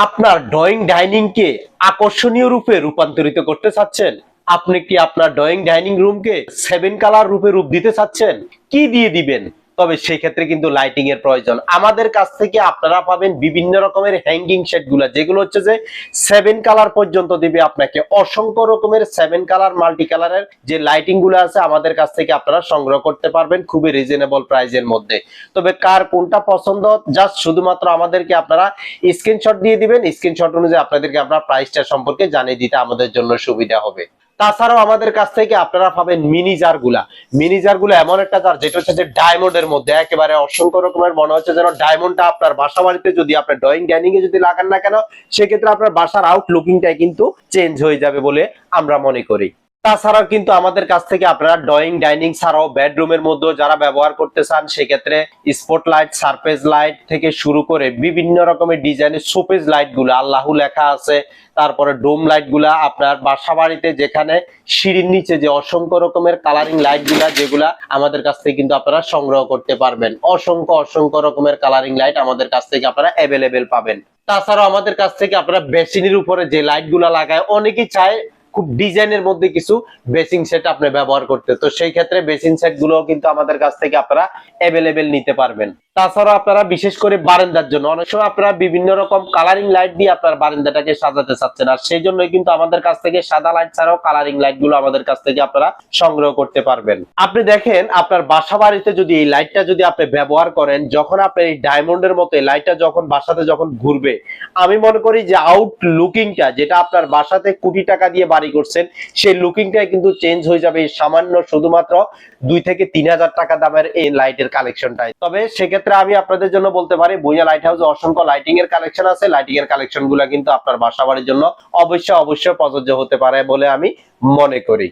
আপনার drawing dining কে আকর্ষণীয় রূপে রূপান্তরিত করতে চাচ্ছেন? আপনি কি আপনার ড্রয়িং ডাইনিং রুমকে 7 কালার রূপে রূপ দিতে চাচ্ছেন? কি দিয়ে দিবেন? তবে সেই ক্ষেত্রে কিন্তু লাইটিং এর প্রয়োজন। আমাদের কাছ থেকে আপনারা পাবেন বিভিন্ন রকমের হ্যাঙ্গিং শেড গুলা, যেগুলো হচ্ছে যে 7 কালার পর্যন্ত দিবে আপনাকে। অসংখ্য রকমের 7 কালার মাল্টি কালারের যে লাইটিং গুলো আছে আমাদের কাছ থেকে আপনারা সংগ্রহ করতে পারবেন খুবই রিজনেবল প্রাইজের মধ্যে। তবে কার কোনটা পছন্দ, জাস্ট শুধুমাত্র আমাদেরকে আপনারা স্ক্রিনশট দিয়ে দিবেন। স্ক্রিনশট অনুযায়ী আপনাদেরকে আমরা প্রাইসটা সম্পর্কে জানিয়ে দিতে আমাদের জন্য সুবিধা হবে। তাছাড়াও আমাদের কাছ থেকে আপনারা পাবেন মিনি জার গুলা। মিনি জার গুলো এমন একটা জার যেটা হচ্ছে যে ডায়মন্ডের মধ্যে একেবারে অসংখ্য রকমের, মনে হচ্ছে যেন ডায়মন্ডটা আপনার বাসা বাড়িতে যদি আপনার ড্রয়িং ডাইনিং এ যদি লাগান না কেন, সেক্ষেত্রে আপনার বাসার আউটলুকিংটাই কিন্তু চেঞ্জ হয়ে যাবে বলে আমরা মনে করি। তাছাড়াও কিন্তু আমাদের কাছ থেকে আপনারা ড্রয়িং ডাইনিং ছাড়াও বেডরুমের মধ্যে যারা ব্যবহার করতে চান, সেক্ষেত্রে স্পট লাইট, সারফেস লাইট থেকে শুরু করে বিভিন্ন রকমের ডিজাইনের শোপিস লাইট গুলো আল্লাহু লেখা আছে, তারপরে ডোম লাইট গুলা আপনার বাসা বাড়িতে যেখানে সিঁড়ির নিচে যে অসংখ্য রকমের কালারিং লাইট গুলা, যেগুলা আমাদের কাছ থেকে কিন্তু আপনারা সংগ্রহ করতে পারবেন। অসংখ্য অসংখ্য রকমের কালারিং লাইট আমাদের কাছ থেকে আপনারা অ্যাভেলেবেল পাবেন। তাছাড়াও আমাদের কাছ থেকে আপনারা বেসিনের উপরে যে লাইট গুলা লাগায়, অনেকেই চায় খুব ডিজাইনের মধ্যে কিছু বেসিং সেট আপনি ব্যবহার করতে, তো সেই ক্ষেত্রে বেসিং সেট গুলো কিন্তু আমাদের কাছ থেকে আপনারা অ্যাভেলেবেল নিতে পারবেন। তাছাড়া আপনারা বিশেষ করে বারান্দার জন্য অনেক সময় আপনারা বিভিন্ন রকম কালারিং লাইট দিয়ে আপনার বারান্দাটাকে সাজাতে চাচ্ছেন, আর সেই জন্যই কিন্তু আমাদের কাছ থেকে সাদা লাইট ছাড়াও কালারিং লাইট গুলো আমাদের কাছ থেকে আপনারা সংগ্রহ করতে পারবেন। আপনি দেখেন আপনার বাসা বাড়িতে যদি এই লাইটটা যদি আপনি ব্যবহার করেন, যখন আপনি এই ডায়মন্ডের মতো এই লাইটটা যখন বাসাতে যখন ঘুরবে, আমি মনে করি যে আউট লুকিংটা যেটা আপনার বাসাতে কোটি টাকা দিয়ে বাড়ি করছেন, সেই লুকিংটাই কিন্তু চেঞ্জ হয়ে যাবে এই সামান্য শুধুমাত্র 2 থেকে 3,000 টাকা দামের এই লাইটের কালেকশনটাই। তবে সেক্ষেত্রে আমি আপনাদের জন্য বলতে পারি, ভুঁইয়া লাইট হাউসে অসংখ্য লাইটিং এর কালেকশন আছে। লাইটিং এর কালেকশন গুলা কিন্তু আপনার বাসা বাড়ির জন্য অবশ্যই অবশ্যই প্রযোজ্য হতে পারে বলে আমি মনে করি।